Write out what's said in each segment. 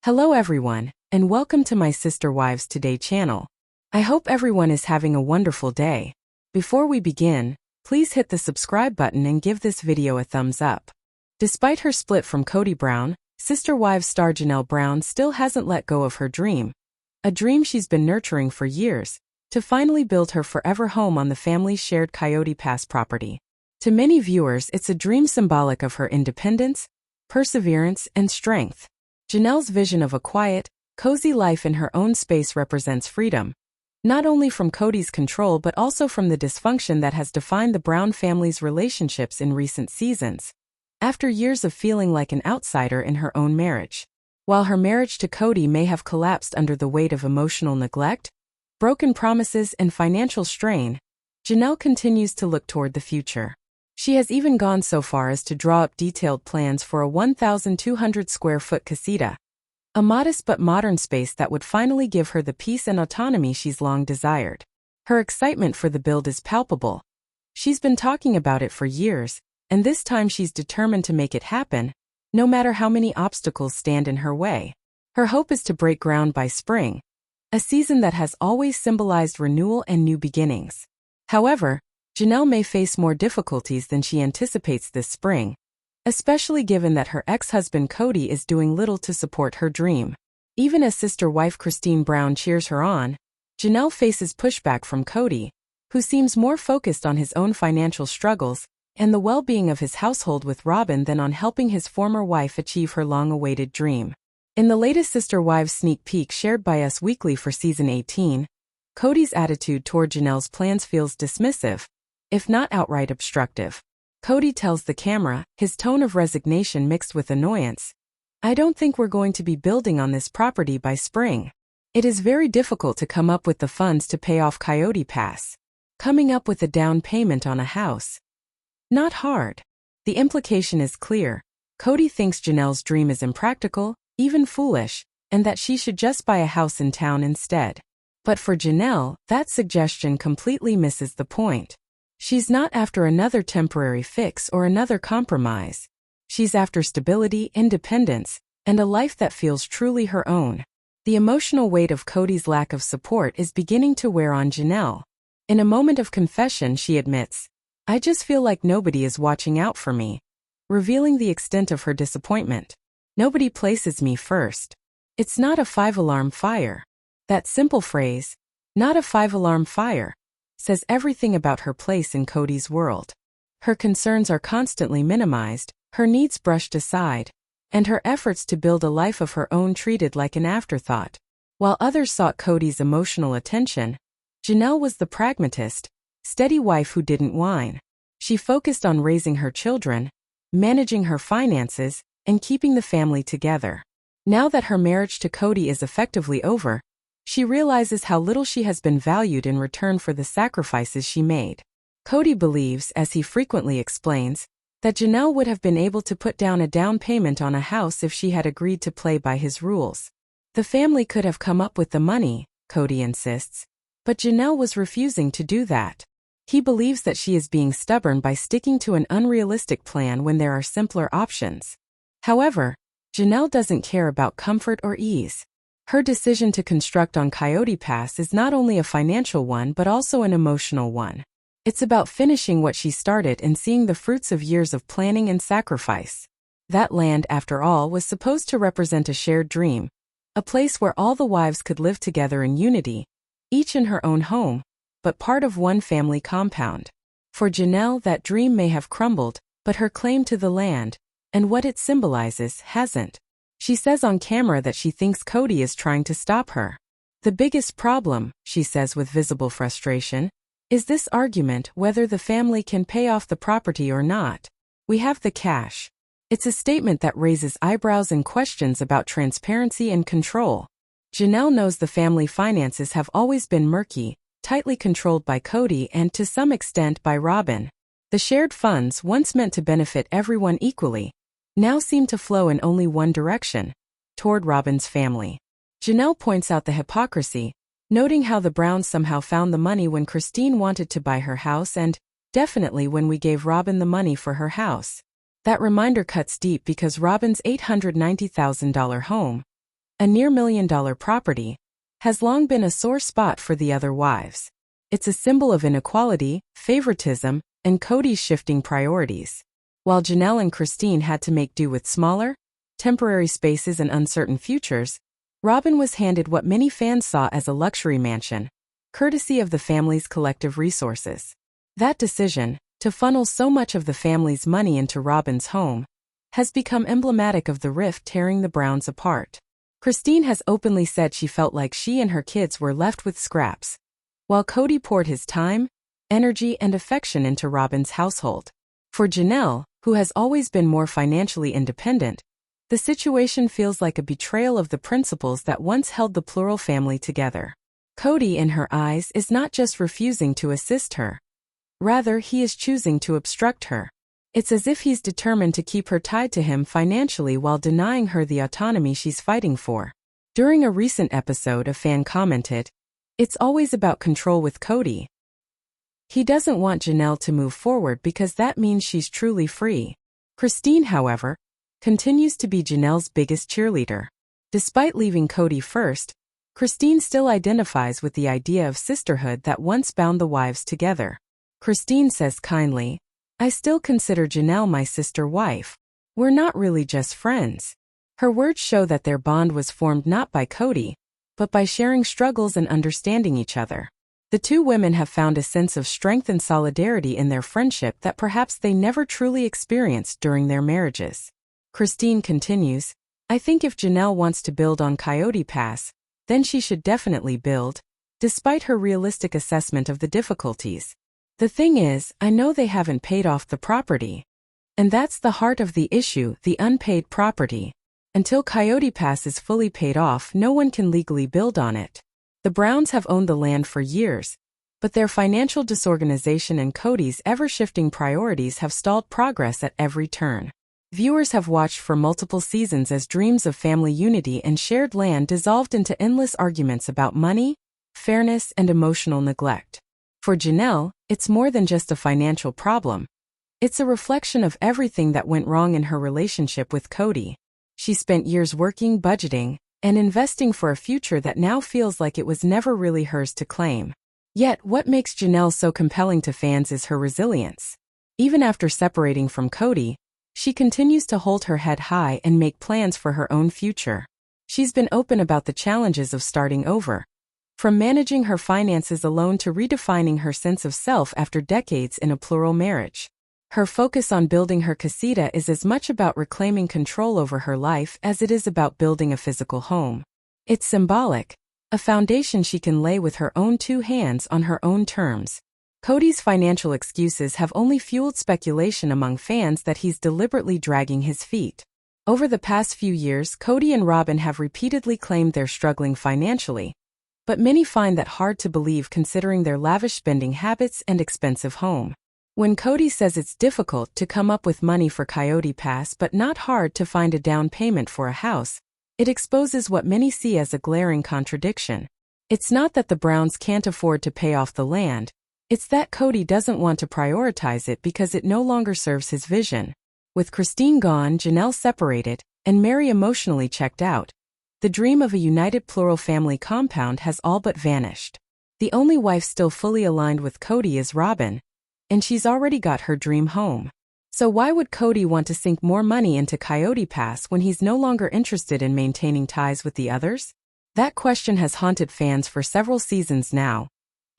Hello everyone, and welcome to my Sister Wives Today channel. I hope everyone is having a wonderful day. Before we begin, please hit the subscribe button and give this video a thumbs up. Despite her split from Kody Brown, Sister Wives star Janelle Brown still hasn't let go of her dream. A dream she's been nurturing for years, to finally build her forever home on the family's shared Coyote Pass property. To many viewers, it's a dream symbolic of her independence, perseverance, and strength. Janelle's vision of a quiet, cozy life in her own space represents freedom, not only from Kody's control but also from the dysfunction that has defined the Brown family's relationships in recent seasons. After years of feeling like an outsider in her own marriage, while her marriage to Kody may have collapsed under the weight of emotional neglect, broken promises, and financial strain, Janelle continues to look toward the future. She has even gone so far as to draw up detailed plans for a 1,200 square foot casita, a modest but modern space that would finally give her the peace and autonomy she's long desired. Her excitement for the build is palpable. She's been talking about it for years, and this time she's determined to make it happen, no matter how many obstacles stand in her way. Her hope is to break ground by spring, a season that has always symbolized renewal and new beginnings. However, Janelle may face more difficulties than she anticipates this spring, especially given that her ex-husband Kody is doing little to support her dream. Even as sister wife Christine Brown cheers her on, Janelle faces pushback from Kody, who seems more focused on his own financial struggles and the well-being of his household with Robyn than on helping his former wife achieve her long-awaited dream. In the latest Sister Wives sneak peek shared by Us Weekly for Season 18, Kody's attitude toward Janelle's plans feels dismissive, if not outright obstructive. Kody tells the camera, his tone of resignation mixed with annoyance, "I don't think we're going to be building on this property by spring. It is very difficult to come up with the funds to pay off Coyote Pass. Coming up with a down payment on a house. Not hard." The implication is clear. Kody thinks Janelle's dream is impractical, even foolish, and that she should just buy a house in town instead. But for Janelle, that suggestion completely misses the point. She's not after another temporary fix or another compromise. She's after stability, independence, and a life that feels truly her own. The emotional weight of Kody's lack of support is beginning to wear on Janelle. In a moment of confession, she admits, "I just feel like nobody is watching out for me," revealing the extent of her disappointment. "Nobody places me first. It's not a five-alarm fire." That simple phrase, "not a five-alarm fire," says everything about her place in Kody's world. Her concerns are constantly minimized, her needs brushed aside, and her efforts to build a life of her own treated like an afterthought. While others sought Kody's emotional attention, Janelle was the pragmatist, steady wife who didn't whine. She focused on raising her children, managing her finances, and keeping the family together. Now that her marriage to Kody is effectively over, she realizes how little she has been valued in return for the sacrifices she made. Kody believes, as he frequently explains, that Janelle would have been able to put down a down payment on a house if she had agreed to play by his rules. The family could have come up with the money, Kody insists, but Janelle was refusing to do that. He believes that she is being stubborn by sticking to an unrealistic plan when there are simpler options. However, Janelle doesn't care about comfort or ease. Her decision to construct on Coyote Pass is not only a financial one but also an emotional one. It's about finishing what she started and seeing the fruits of years of planning and sacrifice. That land, after all, was supposed to represent a shared dream, a place where all the wives could live together in unity, each in her own home, but part of one family compound. For Janelle, that dream may have crumbled, but her claim to the land, and what it symbolizes, hasn't. She says on camera that she thinks Kody is trying to stop her. "The biggest problem," she says with visible frustration, "is this argument whether the family can pay off the property or not. We have the cash." It's a statement that raises eyebrows and questions about transparency and control. Janelle knows the family finances have always been murky, tightly controlled by Kody and to some extent by Robyn. The shared funds, once meant to benefit everyone equally, now seem to flow in only one direction, toward Robyn's family. Janelle points out the hypocrisy, noting how the Browns somehow found the money when Christine wanted to buy her house and, definitely when we gave Robyn the money for her house. That reminder cuts deep because Robyn's $890,000 home, a near-million-dollar property, has long been a sore spot for the other wives. It's a symbol of inequality, favoritism, and Kody's shifting priorities. While Janelle and Christine had to make do with smaller, temporary spaces and uncertain futures, Robyn was handed what many fans saw as a luxury mansion, courtesy of the family's collective resources. That decision, to funnel so much of the family's money into Robyn's home, has become emblematic of the rift tearing the Browns apart. Christine has openly said she felt like she and her kids were left with scraps, while Kody poured his time, energy, and affection into Robyn's household. For Janelle, who has always been more financially independent, the situation feels like a betrayal of the principles that once held the plural family together. Kody, in her eyes, is not just refusing to assist her. Rather, he is choosing to obstruct her. It's as if he's determined to keep her tied to him financially while denying her the autonomy she's fighting for. During a recent episode, a fan commented, "It's always about control with Kody. He doesn't want Janelle to move forward because that means she's truly free." Christine, however, continues to be Janelle's biggest cheerleader. Despite leaving Kody first, Christine still identifies with the idea of sisterhood that once bound the wives together. Christine says kindly, "I still consider Janelle my sister wife. We're not really just friends." Her words show that their bond was formed not by Kody, but by sharing struggles and understanding each other. The two women have found a sense of strength and solidarity in their friendship that perhaps they never truly experienced during their marriages. Christine continues, "I think if Janelle wants to build on Coyote Pass, then she should definitely build, despite her realistic assessment of the difficulties. The thing is, I know they haven't paid off the property. And that's the heart of the issue, the unpaid property. Until Coyote Pass is fully paid off, no one can legally build on it. The Browns have owned the land for years, but their financial disorganization and Kody's ever-shifting priorities have stalled progress at every turn. Viewers have watched for multiple seasons as dreams of family unity and shared land dissolved into endless arguments about money, fairness, and emotional neglect. For Janelle, it's more than just a financial problem. It's a reflection of everything that went wrong in her relationship with Kody. She spent years working, budgeting, and investing for a future that now feels like it was never really hers to claim. Yet, what makes Janelle so compelling to fans is her resilience. Even after separating from Kody, she continues to hold her head high and make plans for her own future. She's been open about the challenges of starting over, from managing her finances alone to redefining her sense of self after decades in a plural marriage. Her focus on building her casita is as much about reclaiming control over her life as it is about building a physical home. It's symbolic, a foundation she can lay with her own two hands on her own terms. Kody's financial excuses have only fueled speculation among fans that he's deliberately dragging his feet. Over the past few years, Kody and Robyn have repeatedly claimed they're struggling financially, but many find that hard to believe considering their lavish spending habits and expensive home. When Kody says it's difficult to come up with money for Coyote Pass but not hard to find a down payment for a house, it exposes what many see as a glaring contradiction. It's not that the Browns can't afford to pay off the land, it's that Kody doesn't want to prioritize it because it no longer serves his vision. With Christine gone, Janelle separated, and Mary emotionally checked out, the dream of a united plural family compound has all but vanished. The only wife still fully aligned with Kody is Robyn, and she's already got her dream home. So why would Kody want to sink more money into Coyote Pass when he's no longer interested in maintaining ties with the others? That question has haunted fans for several seasons now,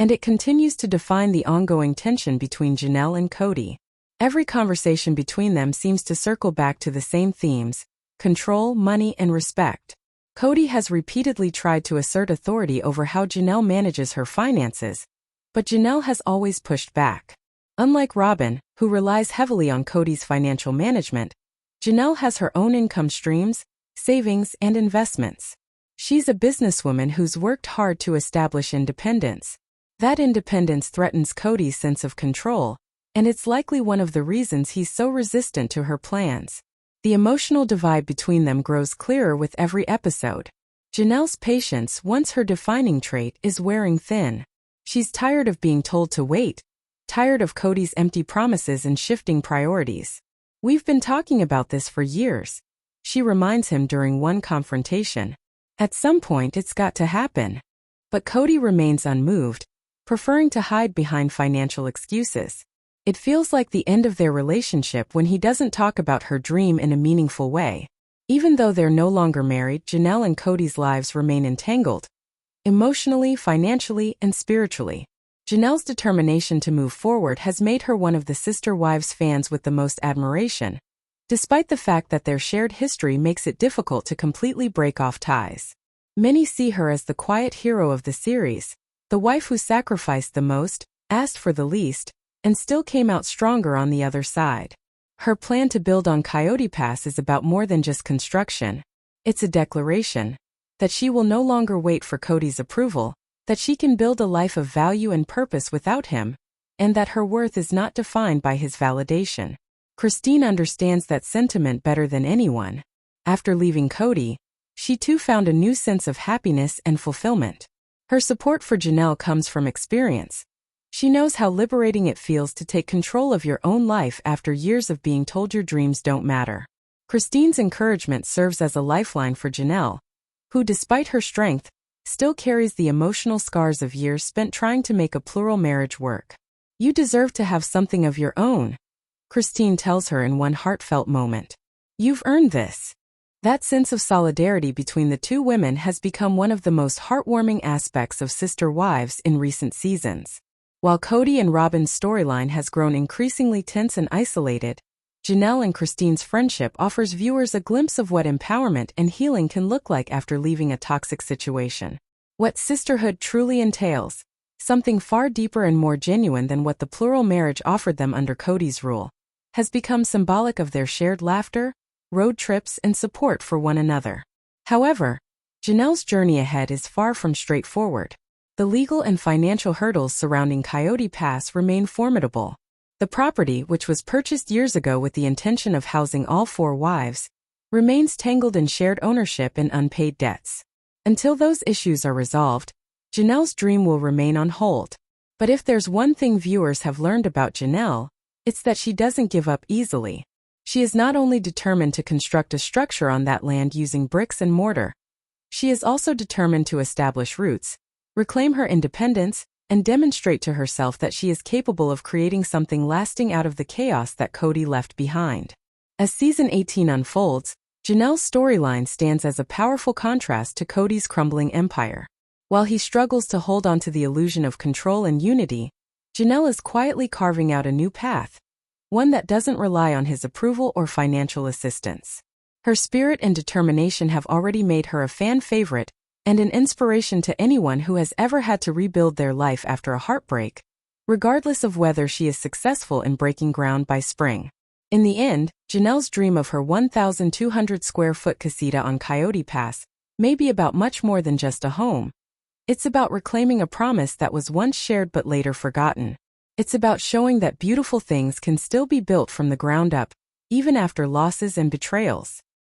and it continues to define the ongoing tension between Janelle and Kody. Every conversation between them seems to circle back to the same themes: control, money, and respect. Kody has repeatedly tried to assert authority over how Janelle manages her finances, but Janelle has always pushed back. Unlike Robyn, who relies heavily on Kody's financial management, Janelle has her own income streams, savings, and investments. She's a businesswoman who's worked hard to establish independence. That independence threatens Kody's sense of control, and it's likely one of the reasons he's so resistant to her plans. The emotional divide between them grows clearer with every episode. Janelle's patience, once her defining trait, is wearing thin. She's tired of being told to wait, tired of Kody's empty promises and shifting priorities. "We've been talking about this for years," she reminds him during one confrontation. At some point it's got to happen. But Kody remains unmoved, preferring to hide behind financial excuses. It feels like the end of their relationship when he doesn't talk about her dream in a meaningful way. Even though they're no longer married, Janelle and Kody's lives remain entangled, emotionally, financially, and spiritually. Janelle's determination to move forward has made her one of the sister wives fans with the most admiration, despite the fact that their shared history makes it difficult to completely break off ties. Many see her as the quiet hero of the series, the wife who sacrificed the most, asked for the least, and still came out stronger on the other side. Her plan to build on Coyote Pass is about more than just construction. It's a declaration that she will no longer wait for Kody's approval, that she can build a life of value and purpose without him, and that her worth is not defined by his validation. Christine understands that sentiment better than anyone. After leaving Kody, she too found a new sense of happiness and fulfillment. Her support for Janelle comes from experience. She knows how liberating it feels to take control of your own life after years of being told your dreams don't matter. Christine's encouragement serves as a lifeline for Janelle, who, despite her strength, still carries the emotional scars of years spent trying to make a plural marriage work. "You deserve to have something of your own," Christine tells her in one heartfelt moment. "You've earned this." That sense of solidarity between the two women has become one of the most heartwarming aspects of Sister Wives in recent seasons. While Kody and Robin's storyline has grown increasingly tense and isolated, Janelle and Christine's friendship offers viewers a glimpse of what empowerment and healing can look like after leaving a toxic situation. What sisterhood truly entails, something far deeper and more genuine than what the plural marriage offered them under Kody's rule, has become symbolic of their shared laughter, road trips, and support for one another. However, Janelle's journey ahead is far from straightforward. The legal and financial hurdles surrounding Coyote Pass remain formidable. The property, which was purchased years ago with the intention of housing all 4 wives, remains tangled in shared ownership and unpaid debts. Until those issues are resolved, Janelle's dream will remain on hold. But if there's one thing viewers have learned about Janelle, it's that she doesn't give up easily. She is not only determined to construct a structure on that land using bricks and mortar, she is also determined to establish roots, reclaim her independence, and demonstrate to herself that she is capable of creating something lasting out of the chaos that Kody left behind. As season 18 unfolds, Janelle's storyline stands as a powerful contrast to Kody's crumbling empire. While he struggles to hold on to the illusion of control and unity, Janelle is quietly carving out a new path, one that doesn't rely on his approval or financial assistance. Her spirit and determination have already made her a fan favorite and an inspiration to anyone who has ever had to rebuild their life after a heartbreak, regardless of whether she is successful in breaking ground by spring. In the end, Janelle's dream of her 1,200 square foot casita on Coyote Pass may be about much more than just a home. It's about reclaiming a promise that was once shared but later forgotten. It's about showing that beautiful things can still be built from the ground up, even after losses and betrayals.